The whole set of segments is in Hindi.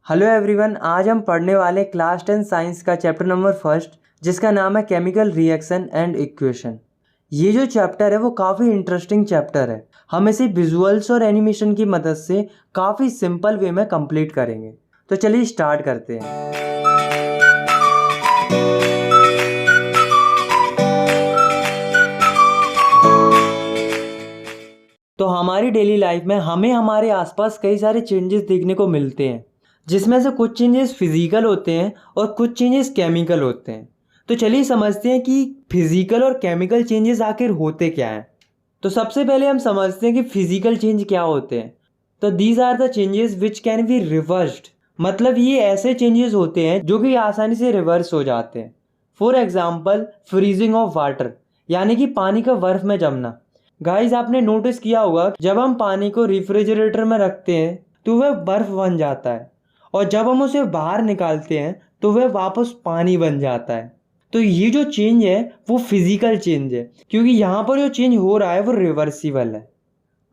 हेलो एवरीवन, आज हम पढ़ने वाले क्लास 10 साइंस का चैप्टर नंबर फर्स्ट, जिसका नाम है केमिकल रिएक्शन एंड इक्वेशन। ये जो चैप्टर है वो काफ़ी इंटरेस्टिंग चैप्टर है। हम इसे विजुअल्स और एनिमेशन की मदद से काफ़ी सिंपल वे में कंप्लीट करेंगे। तो चलिए स्टार्ट करते हैं। तो हमारी डेली लाइफ में हमें हमारे आसपास कई सारे चेंजेस देखने को मिलते हैं, जिसमें से कुछ चेंजेस फिजिकल होते हैं और कुछ चेंजेस केमिकल होते हैं। तो चलिए समझते हैं कि फिजिकल और केमिकल चेंजेस आखिर होते क्या हैं। तो सबसे पहले हम समझते हैं कि फिजिकल चेंज क्या होते हैं। तो these are the changes which can be reversed, मतलब ये ऐसे चेंजेस होते हैं जो कि आसानी से रिवर्स हो जाते हैं। For example freezing of water, यानी कि पानी का बर्फ में जमना। गाइस, आपने नोटिस किया होगा जब हम पानी को रेफ्रिजरेटर में रखते हैं तो वह बर्फ बन जाता है, और जब हम उसे बाहर निकालते हैं तो वह वापस पानी बन जाता है। तो ये जो चेंज है वो फिजिकल चेंज है, क्योंकि यहाँ पर जो चेंज हो रहा है वो रिवर्सिबल है।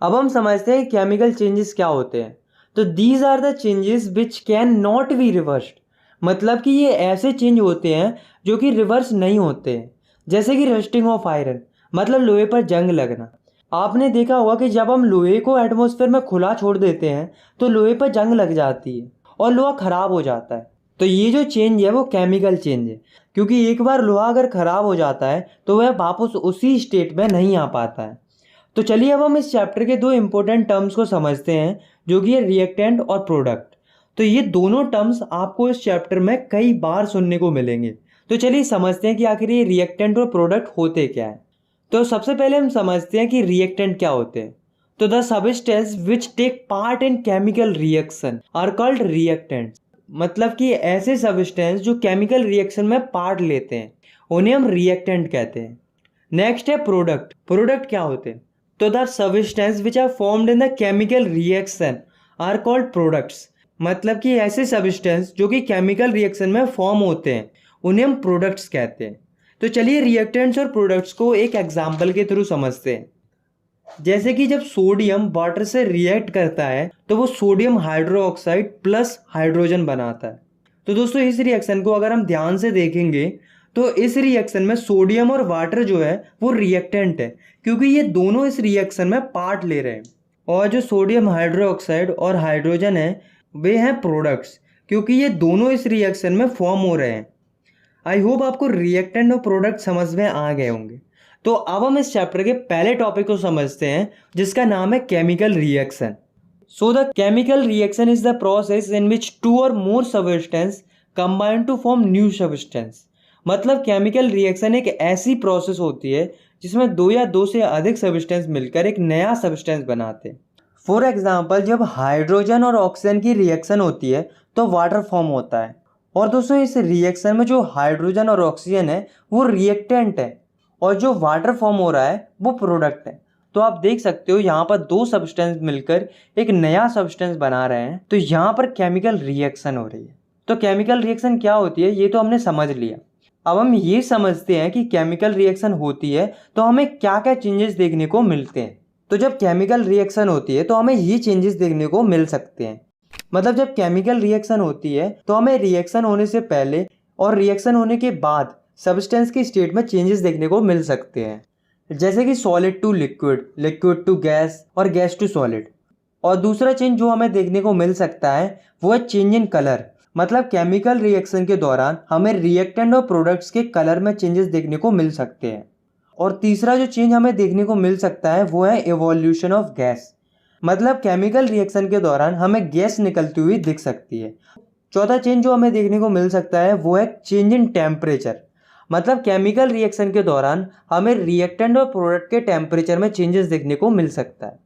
अब हम समझते हैं केमिकल चेंजेस क्या होते हैं। तो these are the changes which can not be reversed, मतलब कि ये ऐसे चेंज होते हैं जो कि रिवर्स नहीं होते हैं। जैसे कि रस्टिंग ऑफ आयरन, मतलब लोहे पर जंग लगना। आपने देखा होगा कि जब हम लोहे को एटमॉस्फेयर में खुला छोड़ देते हैं तो लोहे पर जंग लग जाती है और लोहा खराब हो जाता है। तो ये जो चेंज है वो केमिकल चेंज है, क्योंकि एक बार लोहा अगर खराब हो जाता है तो वह वापस उसी स्टेट में नहीं आ पाता है। तो चलिए अब हम इस चैप्टर के दो इंपॉर्टेंट टर्म्स को समझते हैं, जो कि है रिएक्टेंट और प्रोडक्ट। तो ये दोनों टर्म्स आपको इस चैप्टर में कई बार सुनने को मिलेंगे। तो चलिए समझते हैं कि आखिर ये रिएक्टेंट और प्रोडक्ट होते क्या है। तो सबसे पहले हम समझते हैं कि रिएक्टेंट क्या होते हैं। तो the substance which take part in chemical reaction are called reactants, मतलब कि ऐसे सबस्टेंस जो केमिकल रिएक्शन में पार्ट लेते हैं उन्हें हम रिएक्टेंट कहते हैं। नेक्स्ट है प्रोडक्ट। प्रोडक्ट क्या होते हैं? तो the substance which are formed in the chemical reaction are called products, मतलब कि ऐसे सबस्टेंस जो कि केमिकल रिएक्शन में फॉर्म होते हैं उन्हें हम प्रोडक्ट्स कहते हैं। तो चलिए रिएक्टेंट्स और प्रोडक्ट्स को एक एग्जाम्पल के थ्रू समझते हैं। जैसे कि जब सोडियम वाटर से रिएक्ट करता है तो वो सोडियम हाइड्रोक्साइड प्लस हाइड्रोजन बनाता है। तो दोस्तों इस रिएक्शन को अगर हम ध्यान से देखेंगे तो इस रिएक्शन में सोडियम और वाटर जो है वो रिएक्टेंट है, क्योंकि ये दोनों इस रिएक्शन में पार्ट ले रहे हैं। और जो सोडियम हाइड्रोक्साइड और हाइड्रोजन है वे हैं प्रोडक्ट्स, क्योंकि ये दोनों इस रिएक्शन में फॉर्म हो रहे हैं। आई होप आपको रिएक्टेंट और प्रोडक्ट समझ में आ गए होंगे। तो अब हम इस चैप्टर के पहले टॉपिक को समझते हैं, जिसका नाम है chemical reaction. So the chemical reaction is the process in which two or more substance combine to form new substance, मतलब केमिकल रिएक्शन एक ऐसी प्रोसेस होती है जिसमें दो या दो से अधिक सबस्टेंस मिलकर एक नया सबस्टेंस बनाते हैं। फॉर एग्जाम्पल जब हाइड्रोजन और ऑक्सीजन की रिएक्शन होती है तो वाटर फॉर्म होता है। और दोस्तों इस रिएक्शन में जो हाइड्रोजन और ऑक्सीजन है वो रिएक्टेंट है, और जो वाटर फॉर्म हो रहा है वो प्रोडक्ट है। तो आप देख सकते हो यहाँ पर दो सब्सटेंस मिलकर एक नया सब्सटेंस बना रहे हैं, तो यहाँ पर केमिकल रिएक्शन हो रही है। तो केमिकल रिएक्शन क्या होती है ये तो हमने समझ लिया। अब हम ये समझते हैं कि केमिकल रिएक्शन होती है तो हमें क्या क्या चेंजेस देखने को मिलते हैं। तो जब केमिकल रिएक्शन होती है तो हमें ये चेंजेस देखने को मिल सकते हैं। मतलब जब केमिकल रिएक्शन होती है तो हमें रिएक्शन होने से पहले और रिएक्शन होने के बाद सब्सटेंस की स्टेट में चेंजेस देखने को मिल सकते हैं, जैसे कि solid to liquid, liquid to gas और गैस टू सॉलिड। और दूसरा चेंज जो हमें देखने को मिल सकता है वो है चेंज इन कलर, मतलब केमिकल रिएक्शन के दौरान हमें रिएक्टेंट और प्रोडक्ट्स के कलर में चेंजेस देखने को मिल सकते हैं। और तीसरा जो चेंज हमें देखने को मिल सकता है वो है इवोल्यूशन ऑफ गैस, मतलब केमिकल रिएक्शन के दौरान हमें गैस निकलती हुई दिख सकती है। चौथा चेंज जो हमें देखने को मिल सकता है वो है चेंज इन टेम्परेचर, मतलब केमिकल रिएक्शन के दौरान हमें रिएक्टेंट और प्रोडक्ट के टेम्परेचर में चेंजेस देखने को मिल सकता है।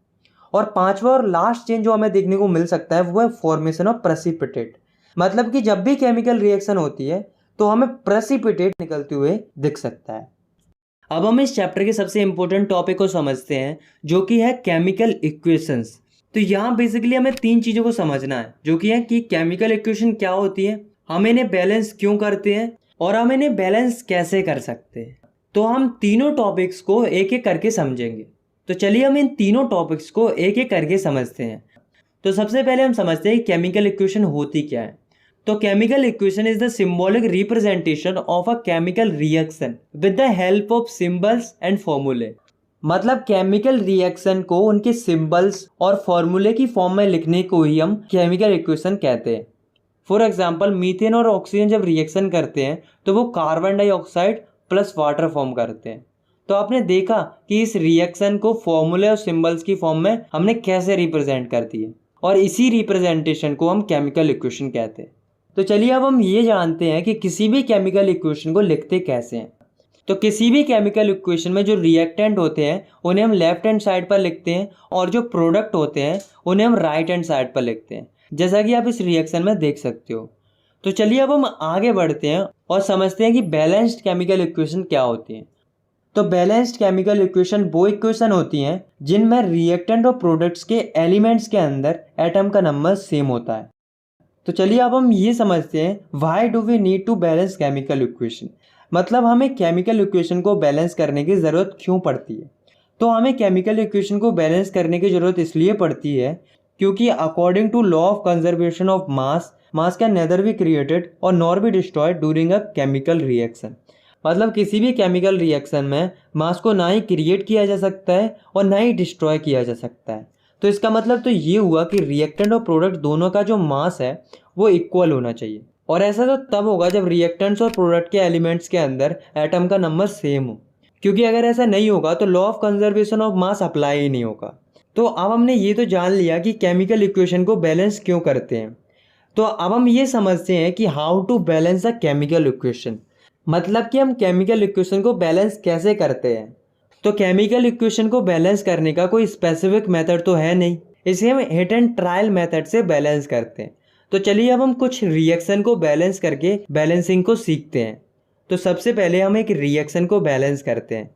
और पांचवा और लास्ट चेंज जो हमें देखने को मिल सकता है वो है फॉर्मेशन ऑफ प्रेसिपिटेट, मतलब कि जब भी केमिकल रिएक्शन होती है तो हमें प्रेसिपिटेट निकलते हुए दिख सकता है। अब हम इस चैप्टर के सबसे इंपॉर्टेंट टॉपिक को समझते हैं, जो कि है केमिकल इक्वेशंस। तो यहाँ बेसिकली हमें तीन चीज़ों को समझना है, जो कि है कि केमिकल इक्वेशन क्या होती है, हम इन्हें बैलेंस क्यों करते हैं और हम इन्हें बैलेंस कैसे कर सकते हैं। तो हम तीनों टॉपिक्स को एक एक करके समझेंगे। तो चलिए हम इन तीनों टॉपिक्स को एक एक करके समझते हैं। तो सबसे पहले हम समझते हैं केमिकल इक्वेशन होती क्या है। तो chemical equation is the symbolic representation of a chemical reaction with the help of symbols and फॉर्मूले। मतलब केमिकल रिएक्शन को उनके सिंबल्स और फॉर्मूले की फॉर्म में लिखने को ही हम केमिकल इक्वेशन कहते हैं। फॉर एग्जाम्पल मीथेन और ऑक्सीजन जब रिएक्शन करते हैं तो वो carbon dioxide plus water form करते हैं। तो आपने देखा कि इस रिएक्शन को फॉर्मूले और सिंबल्स की फॉर्म में हमने कैसे रिप्रेजेंट कर दिए, और इसी रिप्रेजेंटेशन को हम केमिकल इक्वेशन कहते हैं। तो चलिए अब हम ये जानते हैं कि किसी भी केमिकल इक्वेशन को लिखते कैसे हैं। तो किसी भी केमिकल इक्वेशन में जो रिएक्टेंट होते हैं उन्हें हम लेफ्ट हैंड साइड पर लिखते हैं, और जो प्रोडक्ट होते हैं उन्हें हम राइट हैंड साइड पर लिखते हैं, जैसा कि आप इस रिएक्शन में देख सकते हो। तो चलिए अब हम आगे बढ़ते हैं और समझते हैं कि बैलेंस्ड केमिकल इक्वेशन क्या होती है। तो बैलेंस्ड केमिकल इक्वेशन वो इक्वेशन होती हैं जिनमें रिएक्टेंट और प्रोडक्ट्स के एलिमेंट्स के अंदर एटम का नंबर सेम होता है। तो चलिए अब हम ये समझते हैं why do we need to balance chemical equation. मतलब हमें केमिकल इक्वेशन को बैलेंस करने की ज़रूरत क्यों पड़ती है। तो हमें केमिकल इक्वेशन को बैलेंस करने की ज़रूरत इसलिए पड़ती है क्योंकि according to law of conservation of mass can neither be created or nor be destroyed during a chemical reaction. मतलब किसी भी केमिकल रिएक्शन में मास को ना ही क्रिएट किया जा सकता है और ना ही डिस्ट्रॉय किया जा सकता है। तो इसका मतलब तो ये हुआ कि रिएक्टेंट और प्रोडक्ट दोनों का जो मास है वो इक्वल होना चाहिए, और ऐसा तो तब होगा जब रिएक्टेंट्स और प्रोडक्ट के एलिमेंट्स के अंदर एटम का नंबर सेम हो, क्योंकि अगर ऐसा नहीं होगा तो law of conservation of mass apply ही नहीं होगा। तो अब हमने ये तो जान लिया कि केमिकल इक्वेशन को बैलेंस क्यों करते हैं। तो अब हम ये समझते हैं कि how to balance a chemical equation. मतलब कि हम केमिकल इक्वेशन को बैलेंस कैसे करते हैं। तो केमिकल इक्वेशन को बैलेंस करने का कोई स्पेसिफिक मेथड तो है नहीं, इसे हम हिट एंड ट्रायल मेथड से बैलेंस करते हैं। तो चलिए अब हम कुछ रिएक्शन को बैलेंस करके बैलेंसिंग को सीखते हैं। तो सबसे पहले हम एक रिएक्शन को बैलेंस करते हैं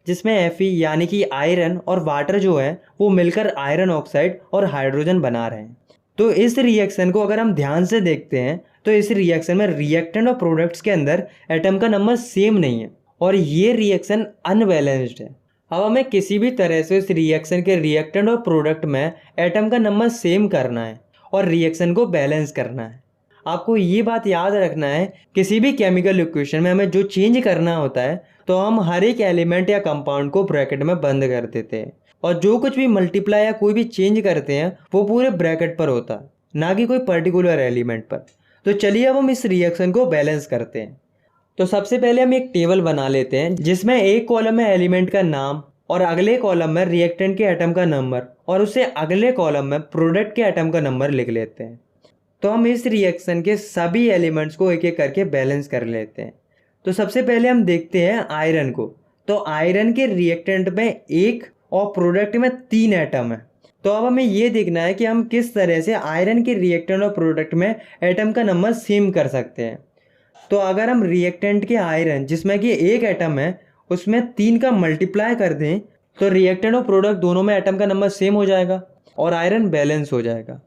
जिसमें Fe यानी कि आयरन और वाटर जो है वो मिलकर आयरन ऑक्साइड और हाइड्रोजन बना रहे हैं। तो इस रिएक्शन को अगर हम ध्यान से देखते हैं तो इस रिएक्शन में रिएक्टेंट और प्रोडक्ट्स के अंदर एटम का नंबर सेम नहीं है, और ये रिएक्शन अनबैलेंस्ड है। अब हमें किसी भी तरह से इस रिएक्शन के रिएक्टेंट और प्रोडक्ट में एटम का नंबर सेम करना है और रिएक्शन को बैलेंस करना है। आपको ये बात याद रखना है, किसी भी केमिकल इक्वेशन में हमें जो चेंज करना होता है तो हम हर एक एलिमेंट या कंपाउंड को ब्रैकेट में बंद कर देते हैं, और जो कुछ भी मल्टीप्लाई या कोई भी चेंज करते हैं वो पूरे ब्रैकेट पर होता है, ना कि कोई पर्टिकुलर एलिमेंट पर। तो चलिए अब हम इस रिएक्शन को बैलेंस करते हैं। तो सबसे पहले हम एक टेबल बना लेते हैं जिसमें एक कॉलम में एलिमेंट का नाम और अगले कॉलम में रिएक्टेंट के एटम का नंबर और उससे अगले कॉलम में प्रोडक्ट के एटम का नंबर लिख लेते हैं। तो हम इस रिएक्शन के सभी एलिमेंट्स को एक एक करके बैलेंस कर लेते हैं। तो सबसे पहले हम देखते हैं आयरन को। तो आयरन के रिएक्टेंट में 1 और प्रोडक्ट में 3 एटम है। तो अब हमें ये देखना है कि हम किस तरह से आयरन के रिएक्टेंट और प्रोडक्ट में एटम का नंबर सेम कर सकते हैं। तो अगर हम रिएक्टेंट के आयरन जिसमें कि 1 एटम है उसमें 3 का मल्टीप्लाई कर दें तो रिएक्टेंट और प्रोडक्ट दोनों में एटम का नंबर सेम हो जाएगा और आयरन बैलेंस हो जाएगा।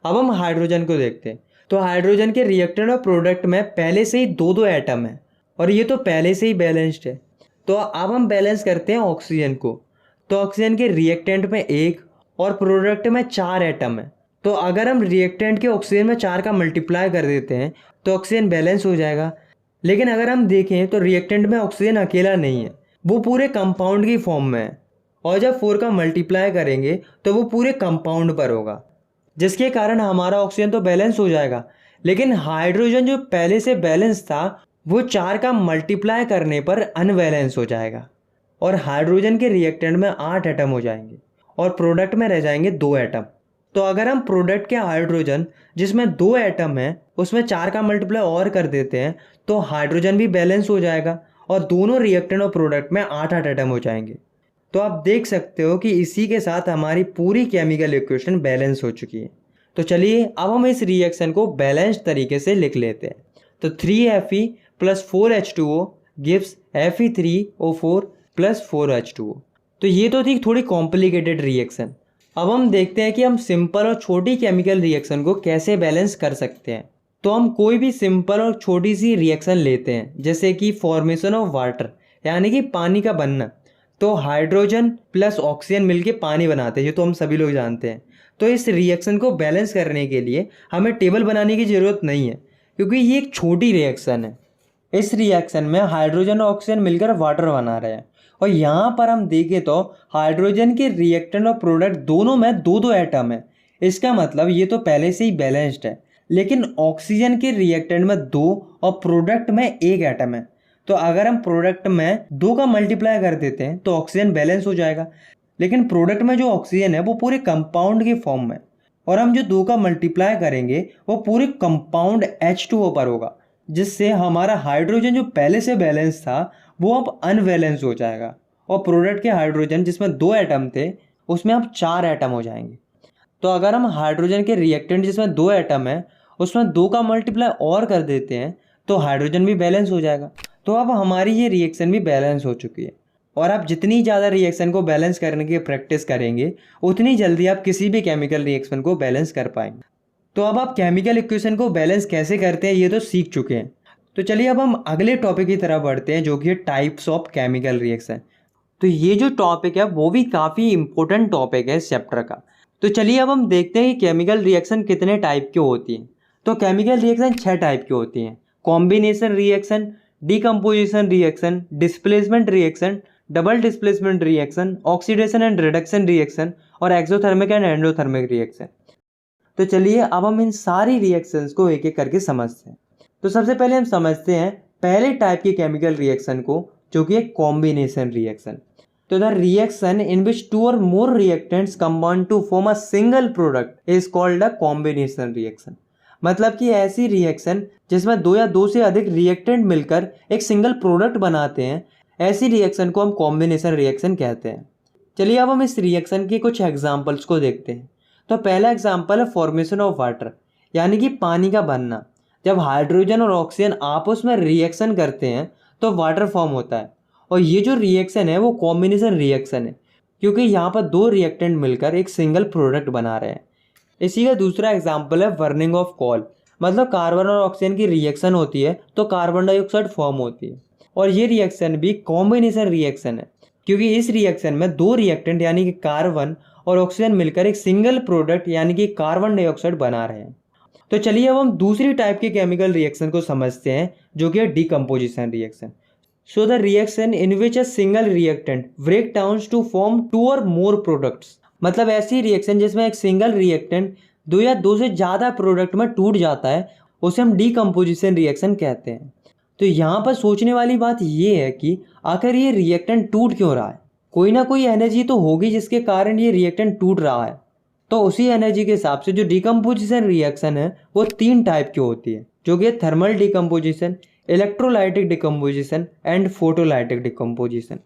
अब हम हाइड्रोजन को देखते हैं। तो हाइड्रोजन के रिएक्टेंट और प्रोडक्ट में पहले से ही 2 एटम है और ये तो पहले से ही बैलेंस्ड है। तो अब हम बैलेंस करते हैं ऑक्सीजन को। तो ऑक्सीजन के रिएक्टेंट में 1 और प्रोडक्ट में 4 एटम है। तो अगर हम रिएक्टेंट के ऑक्सीजन में 4 का मल्टीप्लाई कर देते हैं तो ऑक्सीजन बैलेंस हो जाएगा। लेकिन अगर हम देखें तो रिएक्टेंट में ऑक्सीजन अकेला नहीं है, वो पूरे कंपाउंड की फॉर्म में है, और जब 4 का मल्टीप्लाई करेंगे तो वो पूरे कंपाउंड पर होगा, जिसके कारण हमारा ऑक्सीजन तो बैलेंस हो जाएगा। लेकिन हाइड्रोजन जो पहले से बैलेंस था वो 4 का मल्टीप्लाई करने पर अनबैलेंस हो जाएगा और हाइड्रोजन के रिएक्टेंट में 8 एटम हो जाएंगे और प्रोडक्ट में रह जाएंगे 2 एटम। तो अगर हम प्रोडक्ट के हाइड्रोजन जिसमें 2 एटम है उसमें 4 का मल्टीप्लाई और कर देते हैं तो हाइड्रोजन भी बैलेंस हो जाएगा और दोनों रिएक्टेंट और प्रोडक्ट में 8-8 एटम हो जाएंगे। तो आप देख सकते हो कि इसी के साथ हमारी पूरी केमिकल इक्वेशन बैलेंस हो चुकी है। तो चलिए अब हम इस रिएक्शन को बैलेंस्ड तरीके से लिख लेते हैं। तो 3Fe + 4H2O gives Fe3O4 + 4H2O। तो ये तो थी थोड़ी कॉम्प्लिकेटेड रिएक्शन। अब हम देखते हैं कि हम सिंपल और छोटी केमिकल रिएक्शन को कैसे बैलेंस कर सकते हैं। तो हम कोई भी सिंपल और छोटी सी रिएक्शन लेते हैं, जैसे कि फॉर्मेशन ऑफ वाटर यानी कि पानी का बनना। तो हाइड्रोजन प्लस ऑक्सीजन मिलके पानी बनाते हैं, ये तो हम सभी लोग जानते हैं। तो इस रिएक्शन को बैलेंस करने के लिए हमें टेबल बनाने की ज़रूरत नहीं है, क्योंकि ये एक छोटी रिएक्शन है। इस रिएक्शन में हाइड्रोजन और ऑक्सीजन मिलकर वाटर बना रहे हैं, और यहाँ पर हम देखें तो हाइड्रोजन के रिएक्टेंट और प्रोडक्ट दोनों में दो दो एटम है। इसका मतलब ये तो पहले से ही बैलेंस्ड है। लेकिन ऑक्सीजन के रिएक्टेंट में 2 और प्रोडक्ट में 1 एटम है। तो अगर हम प्रोडक्ट में 2 का मल्टीप्लाई कर देते हैं तो ऑक्सीजन बैलेंस हो जाएगा। लेकिन प्रोडक्ट में जो ऑक्सीजन है वो पूरे कंपाउंड के फॉर्म में, और हम जो 2 का मल्टीप्लाई करेंगे वो पूरे कंपाउंड H2O पर होगा, जिससे हमारा हाइड्रोजन जो पहले से बैलेंस था वो अब अनबैलेंस हो जाएगा, और प्रोडक्ट के हाइड्रोजन जिसमें 2 एटम थे उसमें अब 4 एटम हो जाएंगे। तो अगर हम हाइड्रोजन के रिएक्टेंट जिसमें 2 एटम है उसमें 2 का मल्टीप्लाई और कर देते हैं तो हाइड्रोजन भी बैलेंस हो जाएगा। तो अब हमारी ये रिएक्शन भी बैलेंस हो चुकी है। और आप जितनी ज़्यादा रिएक्शन को बैलेंस करने की प्रैक्टिस करेंगे उतनी जल्दी आप किसी भी केमिकल रिएक्शन को बैलेंस कर पाएंगे। तो अब आप केमिकल इक्वेशन को बैलेंस कैसे करते हैं ये तो सीख चुके हैं। तो चलिए अब हम अगले टॉपिक की तरफ बढ़ते हैं, जो कि है टाइप्स ऑफ केमिकल रिएक्शन। तो ये जो टॉपिक है वो भी काफ़ी इंपॉर्टेंट टॉपिक है इस चैप्टर का। तो चलिए अब हम देखते हैं कि केमिकल रिएक्शन कितने टाइप की होती हैं। तो केमिकल रिएक्शन 6 टाइप की होती हैं: combination reaction, decomposition reaction, displacement reaction, double displacement reaction, oxidation and reduction reaction, और एक्सोथर्मिक एंड एंडोथर्मिक रिएक्शन। तो चलिए अब हम इन सारी रिएक्शंस को एक एक करके समझते हैं। तो सबसे पहले हम समझते हैं पहले टाइप की केमिकल रिएक्शन को, जो कि है कॉम्बिनेशन रिएक्शन। तो the reaction in which 2 or more reactants combine to form a single product is called a combination reaction। मतलब कि ऐसी रिएक्शन जिसमें 2 या 2 से अधिक रिएक्टेंट मिलकर एक सिंगल प्रोडक्ट बनाते हैं, ऐसी रिएक्शन को हम कॉम्बिनेशन रिएक्शन कहते हैं। चलिए अब हम इस रिएक्शन के कुछ एग्जाम्पल्स को देखते हैं। तो पहला एग्जाम्पल है फॉर्मेशन ऑफ वाटर, यानी कि पानी का बनना। जब हाइड्रोजन और ऑक्सीजन आपस में रिएक्शन करते हैं तो वाटर फॉर्म होता है, और ये जो रिएक्शन है वो कॉम्बिनेशन रिएक्शन है, क्योंकि यहाँ पर 2 रिएक्टेंट मिलकर एक सिंगल प्रोडक्ट बना रहे हैं। इसी का दूसरा एग्जाम्पल है बर्निंग ऑफ कोल। मतलब कार्बन और ऑक्सीजन की रिएक्शन होती है तो कार्बन डाइऑक्साइड फॉर्म होती है, और ये रिएक्शन भी कॉम्बिनेशन रिएक्शन है, क्योंकि इस रिएक्शन में 2 रिएक्टेंट यानी कि कार्बन और ऑक्सीजन मिलकर एक सिंगल प्रोडक्ट यानी कि कार्बन डाइऑक्साइड बना रहे हैं। तो चलिए अब हम दूसरी टाइप के केमिकल रिएक्शन को समझते हैं, जो कि है decomposition reaction. So the reaction in which a single reactant break down to form 2 or more products। मतलब ऐसी रिएक्शन जिसमें एक सिंगल रिएक्टेंट 2 या 2 से ज़्यादा प्रोडक्ट में टूट जाता है, उसे हम डीकम्पोजिशन रिएक्शन कहते हैं। तो यहाँ पर सोचने वाली बात ये है कि आखिर ये रिएक्टेंट टूट क्यों रहा है। कोई ना कोई एनर्जी तो होगी जिसके कारण ये रिएक्टेंट टूट रहा है। तो उसी एनर्जी के हिसाब से जो डीकम्पोजिशन रिएक्शन है वो 3 टाइप की होती है, जो कि thermal decomposition, electrolytic decomposition and photolytic decomposition.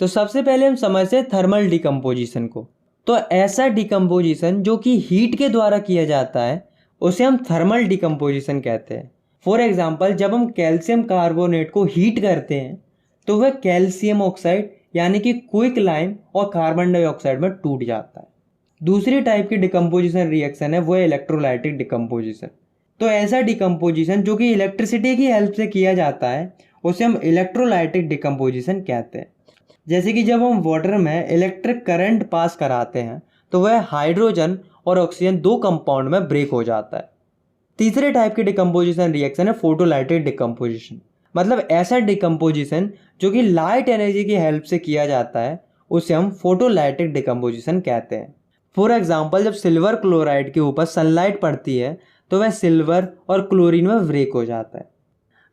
तो सबसे पहले हम समझते हैं थर्मल डिकम्पोजिशन को। तो ऐसा डिकम्पोजिशन जो कि हीट के द्वारा किया जाता है उसे हम थर्मल डिकम्पोजिशन कहते हैं। फॉर एग्जांपल, जब हम कैल्शियम कार्बोनेट को हीट करते हैं तो वह कैल्शियम ऑक्साइड यानी कि क्विक लाइम और कार्बन डाइऑक्साइड में टूट जाता है। दूसरी टाइप की डिकम्पोजिशन रिएक्शन है वो है इलेक्ट्रोलाइटिक डिकम्पोजिशन। तो ऐसा डिकम्पोजिशन जो कि इलेक्ट्रिसिटी की हेल्प से किया जाता है उसे हम इलेक्ट्रोलाइटिक डिकम्पोजिशन कहते हैं। जैसे कि जब हम वाटर में इलेक्ट्रिक करंट पास कराते हैं तो वह हाइड्रोजन और ऑक्सीजन 2 कंपाउंड में ब्रेक हो जाता है। तीसरे टाइप की डिकम्पोजिशन रिएक्शन है फोटोलाइटिक डिकम्पोजिशन। मतलब ऐसा डिकम्पोजिशन जो कि लाइट एनर्जी की हेल्प से किया जाता है उसे हम फोटोलाइटिक डिकम्पोजिशन कहते हैं। फॉर एग्जाम्पल, जब सिल्वर क्लोराइड के ऊपर सनलाइट पड़ती है तो वह सिल्वर और क्लोरीन में ब्रेक हो जाता है।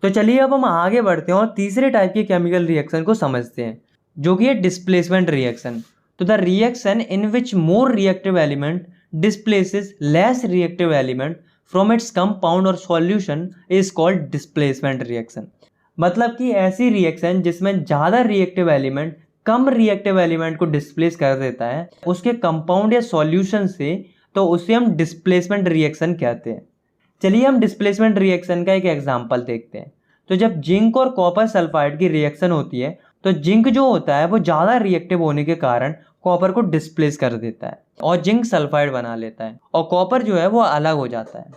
तो चलिए अब हम आगे बढ़ते हैं और तीसरे टाइप के केमिकल रिएक्शन को समझते हैं, जो कि है डिस्प्लेसमेंट रिएक्शन। तो the reaction in which more reactive element displaces less reactive element from its compound और solution is called displacement reaction. मतलब कि ऐसी रिएक्शन जिसमें ज़्यादा रिएक्टिव एलिमेंट कम रिएक्टिव एलिमेंट को डिस्प्लेस कर देता है उसके कंपाउंड या सॉल्यूशन से, तो उसे हम डिस्प्लेसमेंट रिएक्शन कहते हैं। चलिए हम डिस्प्लेसमेंट रिएक्शन का एक एग्जांपल देखते हैं। तो जब जिंक और कॉपर सल्फाइड की रिएक्शन होती है तो जिंक जो होता है वो ज़्यादा रिएक्टिव होने के कारण कॉपर को डिस्प्लेस कर देता है और जिंक सल्फाइड बना लेता है, और कॉपर जो है वो अलग हो जाता है।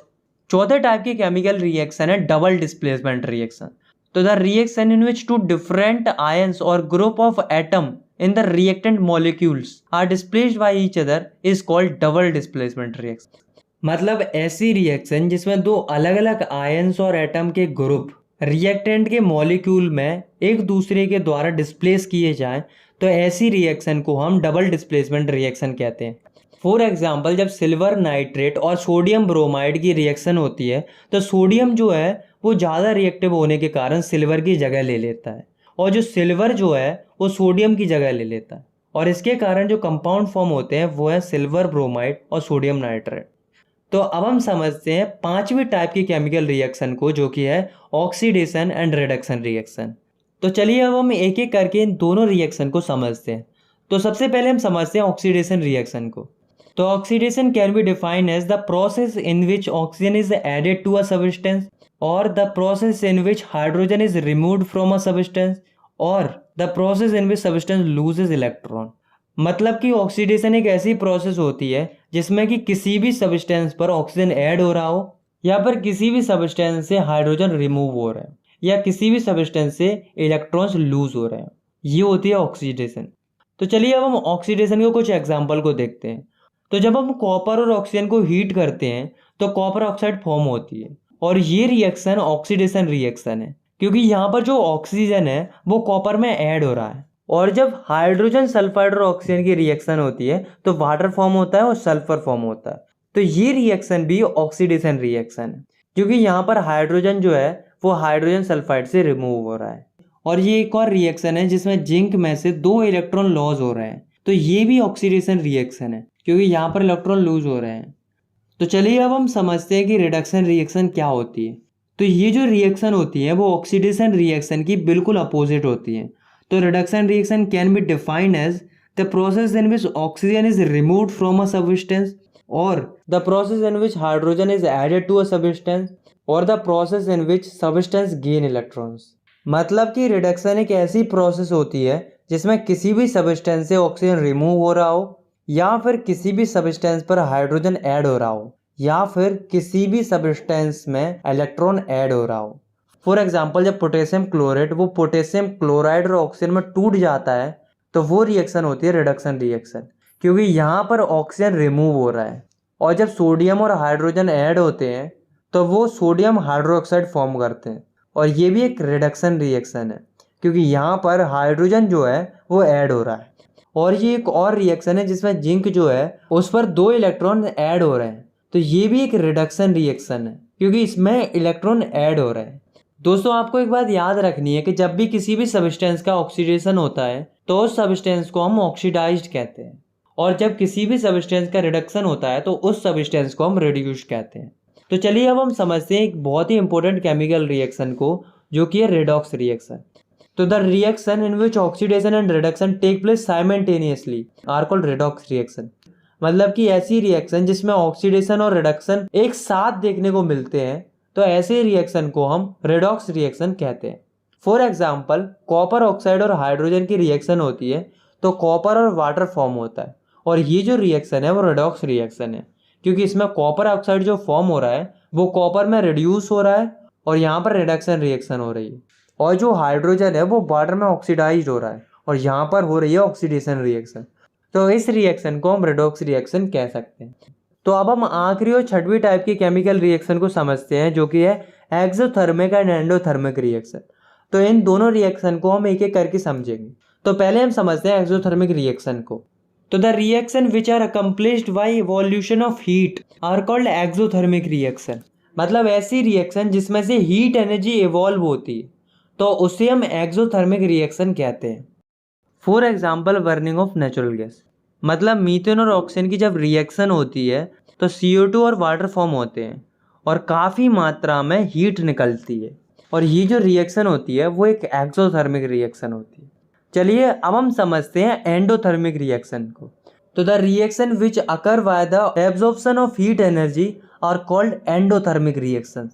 चौथे टाइप की केमिकल रिएक्शन है डबल डिस्प्लेसमेंट रिएक्शन। तो the reaction in which 2 different ions और group of atom in the reactant molecules are displaced by each other is called double displacement reaction। मतलब ऐसी रिएक्शन जिसमें दो अलग अलग आयंस और एटम के ग्रुप रिएक्टेंट के मॉलिक्यूल में एक दूसरे के द्वारा डिस्प्लेस किए जाएं, तो ऐसी रिएक्शन को हम डबल डिस्प्लेसमेंट रिएक्शन कहते हैं। फॉर एग्जांपल, जब सिल्वर नाइट्रेट और सोडियम ब्रोमाइड की रिएक्शन होती है तो सोडियम जो है वो ज़्यादा रिएक्टिव होने के कारण सिल्वर की जगह ले लेता है, और जो सिल्वर जो है वो सोडियम की जगह ले लेता है, और इसके कारण जो कंपाउंड फॉर्म होते हैं वो है सिल्वर ब्रोमाइड और सोडियम नाइट्रेट। तो अब हम समझते हैं पांचवी टाइप की केमिकल रिएक्शन को, जो कि है ऑक्सीडेशन एंड रिडक्शन रिएक्शन। तो चलिए अब हम एक एक करके इन दोनों रिएक्शन को समझते हैं। तो सबसे पहले हम समझते हैं ऑक्सीडेशन रिएक्शन को। तो oxidation can be defined as the process in which oxygen is added to a substance, और the process in which hydrogen is removed from a substance, और the process in which substance loses electron. मतलब कि ऑक्सीडेशन एक ऐसी प्रोसेस होती है जिसमें कि किसी भी सब्सटेंस पर ऑक्सीजन ऐड हो रहा हो, या फिर किसी भी सब्सटेंस से हाइड्रोजन रिमूव हो रहा है, या किसी भी सब्सटेंस से इलेक्ट्रॉन्स लूज हो रहे हैं, ये होती है ऑक्सीडेशन। तो चलिए अब हम ऑक्सीडेशन के कुछ एग्जाम्पल को देखते हैं। तो जब हम कॉपर और ऑक्सीजन को हीट करते हैं तो कॉपर ऑक्साइड फॉर्म होती है, और ये रिएक्शन ऑक्सीडेशन रिएक्शन है, क्योंकि यहाँ पर जो ऑक्सीजन है वो कॉपर में ऐड हो रहा है। और जब हाइड्रोजन सल्फाइड और ऑक्सीजन की रिएक्शन होती है तो वाटर फॉर्म होता है और सल्फर फॉर्म होता है। तो ये रिएक्शन भी ऑक्सीडेशन रिएक्शन है, क्योंकि यहाँ पर हाइड्रोजन जो है वो हाइड्रोजन सल्फाइड से रिमूव हो रहा है। और ये एक और रिएक्शन है जिसमें जिंक में से 2 इलेक्ट्रॉन लॉस हो रहे हैं, तो ये भी ऑक्सीडेशन रिएक्शन है, क्योंकि यहाँ पर इलेक्ट्रॉन लूज हो रहे हैं। तो चलिए अब हम समझते हैं कि रिडक्शन रिएक्शन क्या होती है। तो ये जो रिएक्शन होती है वो ऑक्सीडेशन रिएक्शन की बिल्कुल अपोजिट होती है। तो reduction reaction can be defined as the process in which oxygen is removed from a substance, और the process in which hydrogen is added to a substance, और the process in which substance gain electrons. मतलब कि रिडक्शन एक ऐसी प्रोसेस होती है जिसमें किसी भी सब्सटेंस से ऑक्सीजन रिमूव हो रहा हो, या फिर किसी भी सब्सटेंस पर हाइड्रोजन ऐड हो रहा हो, या फिर किसी भी सब्सटेंस में इलेक्ट्रॉन ऐड हो रहा हो। फॉर एग्जाम्पल, जब पोटेशियम क्लोरेट वो पोटेशियम क्लोराइड और ऑक्सीजन में टूट जाता है तो वो रिएक्शन होती है रिडक्शन रिएक्शन, क्योंकि यहाँ पर ऑक्सीजन रिमूव हो रहा है। और जब सोडियम और हाइड्रोजन ऐड होते हैं तो वो सोडियम हाइड्रोक्साइड फॉर्म करते हैं, और ये भी एक रिडक्शन रिएक्शन है, क्योंकि यहाँ पर हाइड्रोजन जो है वो ऐड हो रहा है। और ये एक और रिएक्शन है जिसमें जिंक जो है उस पर 2 इलेक्ट्रॉन ऐड हो रहे हैं, तो ये भी एक रिडक्शन रिएक्शन है, क्योंकि इसमें इलेक्ट्रॉन ऐड हो रहे हैं। दोस्तों, आपको एक बात याद रखनी है कि जब भी किसी भी सब्सटेंस का ऑक्सीडेशन होता है तो उस सब्सटेंस को हम ऑक्सीडाइज्ड कहते हैं, और जब किसी भी सब्सटेंस का रिडक्शन होता है तो उस सब्सटेंस को हम रिड्यूस्ड कहते हैं। तो चलिए अब हम समझते हैं एक बहुत ही इंपॉर्टेंट केमिकल रिएक्शन को, जो कि है रेडॉक्स रिएक्शन। तो the reaction in which oxidation and reduction take place simultaneously are called redox reaction. मतलब कि ऐसी रिएक्शन जिसमें ऑक्सीडेशन और रिडक्शन एक साथ देखने को मिलते हैं, तो ऐसे रिएक्शन को हम रेडॉक्स रिएक्शन कहते हैं। फॉर एग्जाम्पल, कॉपर ऑक्साइड और हाइड्रोजन की रिएक्शन होती है तो कॉपर और वाटर फॉर्म होता है, और ये जो रिएक्शन है वो रेडॉक्स रिएक्शन है, क्योंकि इसमें कॉपर ऑक्साइड जो फॉर्म हो रहा है वो कॉपर में रिड्यूस हो रहा है, और यहाँ पर रिडक्शन रिएक्शन हो रही है। और जो हाइड्रोजन है वो वाटर में ऑक्सीडाइज हो रहा है, और यहाँ पर हो रही है ऑक्सीडेशन रिएक्शन। तो इस रिएक्शन को हम रेडॉक्स रिएक्शन कह सकते हैं। तो अब हम आखिरी और छठवीं टाइप की केमिकल रिएक्शन को समझते हैं, जो कि है एक्सोथर्मिक एंड एंडोथर्मिक रिएक्शन। तो इन दोनों रिएक्शन को हम एक एक करके समझेंगे। तो पहले हम समझते हैं एक्सोथर्मिक रिएक्शन को। तो the reaction which are accomplished by evolution of heat are called exothermic reaction. मतलब ऐसी रिएक्शन जिसमें से हीट एनर्जी इवॉल्व होती है, तो उसे हम एक्सोथर्मिक रिएक्शन कहते हैं। For example, burning of natural gas. मतलब मीथेन और ऑक्सीजन की जब रिएक्शन होती है तो CO2 और वाटर फॉर्म होते हैं, और काफ़ी मात्रा में हीट निकलती है, और ये जो रिएक्शन होती है वो एक एक्सोथर्मिक रिएक्शन होती है। चलिए अब हम समझते हैं एंडोथर्मिक रिएक्शन को। तो the reaction which occur by the absorption of heat energy are called endothermic reaction.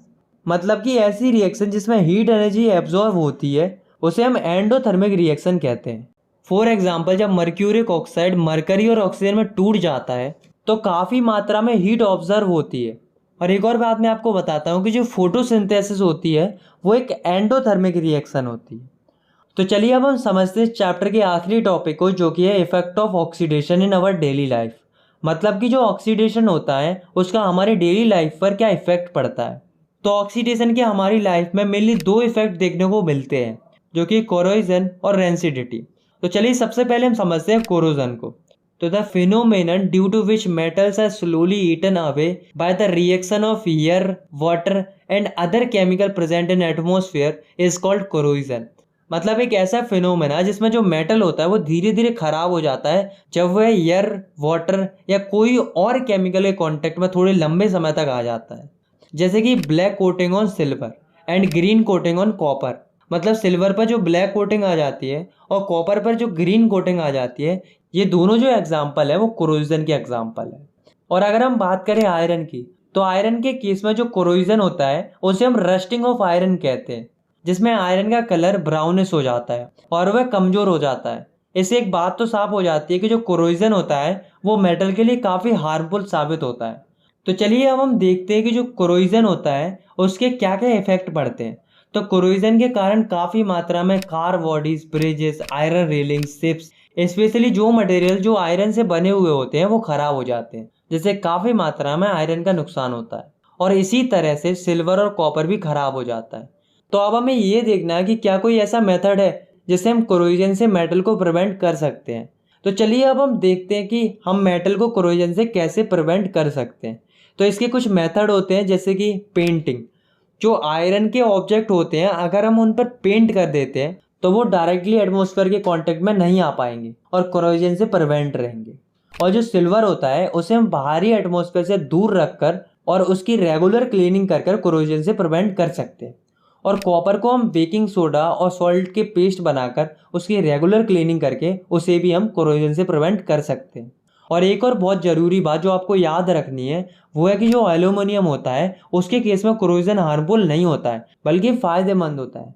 मतलब कि ऐसी रिएक्शन जिसमें हीट एनर्जी एब्जॉर्ब होती है उसे हम एंडोथर्मिक रिएक्शन कहते हैं। फॉर एग्जाम्पल, जब मर्क्यूरिक ऑक्साइड मरकरी और ऑक्सीजन में टूट जाता है तो काफ़ी मात्रा में हीट ऑब्जर्व होती है। और एक और बात मैं आपको बताता हूँ कि जो फोटोसिंथेसिस होती है वो एक एंडोथर्मिक रिएक्शन होती है। तो चलिए अब हम समझते हैं चैप्टर के आखिरी टॉपिक को, जो कि है effect of oxidation in our daily life. मतलब कि जो ऑक्सीडेशन होता है उसका हमारी डेली लाइफ पर क्या इफेक्ट पड़ता है। तो ऑक्सीडेशन के हमारी लाइफ में मेनली दो इफेक्ट देखने को मिलते हैं, जो कि कोरोजन और रेंसिडिटी। तो चलिए सबसे पहले हम समझते हैं कोरोजन को। तो the phenomenon due to which metals are slowly eaten away by the reaction of air, water and other chemical present in atmosphere is called corrosion. मतलब एक ऐसा फिनोमेना जिसमें जो मेटल होता है वो धीरे धीरे खराब हो जाता है जब वह एयर, वाटर या कोई और केमिकल के कांटेक्ट में थोड़े लंबे समय तक आ जाता है। जैसे कि black coating on silver and green coating on copper. मतलब सिल्वर पर जो ब्लैक कोटिंग आ जाती है और कॉपर पर जो ग्रीन कोटिंग आ जाती है, ये दोनों जो एग्जाम्पल है वो कोरोजन के एग्जाम्पल है। और अगर हम बात करें आयरन की, तो आयरन के केस में जो कोरोजन होता है उसे हम रस्टिंग ऑफ आयरन कहते हैं, जिसमें आयरन का कलर ब्राउनिश हो जाता है और वह कमजोर हो जाता है। इससे एक बात तो साफ हो जाती है कि जो कोरोजन होता है वो मेटल के लिए काफ़ी हार्मफुल साबित होता है। तो चलिए अब हम देखते हैं कि जो कोरोजन होता है उसके क्या क्या इफेक्ट पड़ते हैं। तो कोरोजन के कारण काफ़ी मात्रा में car bodies, bridges, iron railings, ships, specially जो मटेरियल जो आयरन से बने हुए होते हैं वो खराब हो जाते हैं, जिससे काफ़ी मात्रा में आयरन का नुकसान होता है। और इसी तरह से सिल्वर और कॉपर भी खराब हो जाता है। तो अब हमें ये देखना है कि क्या कोई ऐसा मेथड है जिससे हम कोरोजन से मेटल को प्रिवेंट कर सकते हैं। तो चलिए अब हम देखते हैं कि हम मेटल को कोरोजन से कैसे प्रिवेंट कर सकते हैं। तो इसके कुछ मेथड होते हैं, जैसे कि पेंटिंग। जो आयरन के ऑब्जेक्ट होते हैं अगर हम उन पर पेंट कर देते हैं तो वो डायरेक्टली एटमॉस्फेयर के कांटेक्ट में नहीं आ पाएंगे और कोरोजन से प्रिवेंट रहेंगे। और जो सिल्वर होता है उसे हम बाहरी एटमॉस्फेयर से दूर रखकर और उसकी रेगुलर क्लीनिंग कर कर कोरोजन से प्रिवेंट कर सकते हैं। और कॉपर को हम बेकिंग सोडा और सॉल्ट के पेस्ट बनाकर उसकी रेगुलर क्लीनिंग करके उसे भी हम कोरोजन से प्रिवेंट कर सकते हैं। और एक और बहुत ज़रूरी बात जो आपको याद रखनी है वो है कि जो एल्यूमिनियम होता है उसके केस में कोरोजन हार्मफुल नहीं होता है, बल्कि फ़ायदेमंद होता है।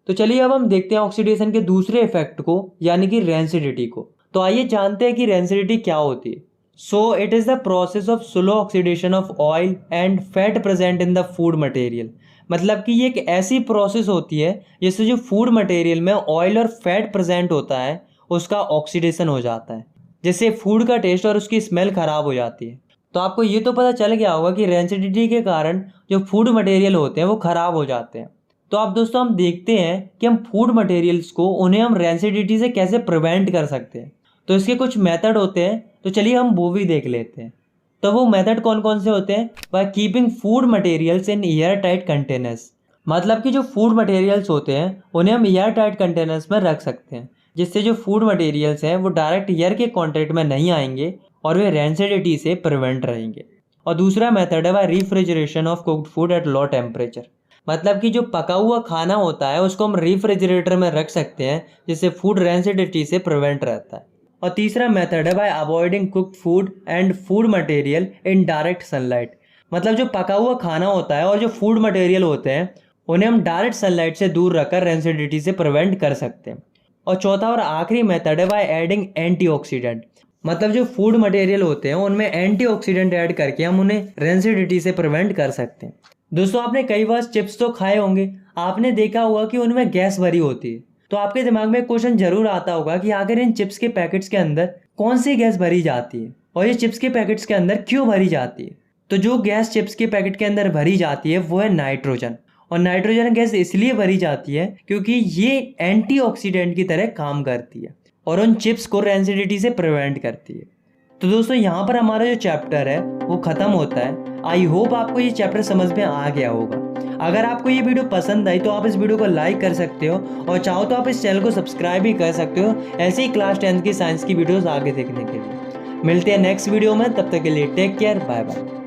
तो चलिए अब हम देखते हैं ऑक्सीडेशन के दूसरे इफेक्ट को, यानी कि रेंसिडिटी को। तो आइए जानते हैं कि रेंसिडिटी क्या होती है। So it is the process of slow oxidation of oil and fat present in the food material. मतलब कि ये एक ऐसी प्रोसेस होती है जिससे जो फूड मटेरियल में ऑयल और फैट प्रेजेंट होता है उसका ऑक्सीडेशन हो जाता है, जिससे फूड का टेस्ट और उसकी स्मेल ख़राब हो जाती है। तो आपको ये तो पता चल गया होगा कि रेंसिडिटी के कारण जो फूड मटेरियल होते हैं वो ख़राब हो जाते हैं। तो अब दोस्तों हम देखते हैं कि हम फूड मटेरियल्स को उन्हें हम रेंसिडिटी से कैसे प्रिवेंट कर सकते हैं। तो इसके कुछ मेथड होते हैं, तो चलिए हम वो भी देख लेते हैं। तो वो मेथड कौन कौन से होते हैं? By keeping food materials in air tight containers. मतलब कि जो फूड मटेरियल्स होते हैं उन्हें हम एयर टाइट कंटेनर्स में रख सकते हैं, जिससे जो फूड मटेरियल्स हैं वो डायरेक्ट एयर के कॉन्टेक्ट में नहीं आएंगे और वे रेंसिडिटी से प्रिवेंट रहेंगे। और दूसरा मेथड है by refrigeration of cooked food at low temperature. मतलब कि जो पका हुआ खाना होता है उसको हम रेफ्रिजरेटर में रख सकते हैं, जिससे फूड रेंसिडिटी से प्रिवेंट रहता है। और तीसरा मेथड है bye avoiding cooked food and food material in direct sunlight. मतलब जो पका हुआ खाना होता है और जो फूड मटेरियल होते हैं उन्हें हम डायरेक्ट सनलाइट से दूर रखकर रेंसिडिटी से प्रिवेंट कर सकते हैं। और चौथा और आखिरी मेथड है बाय एडिंग एंटीऑक्सीडेंट। मतलब जो फूड मटेरियल होते हैं उनमें एंटीऑक्सीडेंट ऐड करके हम उन्हें रेंसिडिटी से प्रिवेंट कर सकते हैं। दोस्तों आपने कई बार चिप्स तो खाए होंगे, आपने देखा होगा कि उनमें गैस भरी होती है। तो आपके दिमाग में क्वेश्चन जरूर आता होगा कि आखिर इन चिप्स के पैकेट्स के अंदर कौन सी गैस भरी जाती है और ये चिप्स के पैकेट्स के अंदर क्यों भरी जाती है। तो जो गैस चिप्स के पैकेट के अंदर भरी जाती है वो है नाइट्रोजन। और नाइट्रोजन गैस इसलिए भरी जाती है क्योंकि ये एंटीऑक्सीडेंट की तरह काम करती है और उन चिप्स को रेंसिडिटी से प्रिवेंट करती है। तो दोस्तों यहाँ पर हमारा जो चैप्टर है वो ख़त्म होता है। आई होप आपको ये चैप्टर समझ में आ गया होगा। अगर आपको ये वीडियो पसंद आई तो आप इस वीडियो को लाइक कर सकते हो और चाहो तो आप इस चैनल को सब्सक्राइब भी कर सकते हो ऐसे ही क्लास 10 की साइंस की वीडियोस आगे देखने के लिए। मिलते हैं नेक्स्ट वीडियो में, तब तक के लिए टेक केयर, बाय बाय।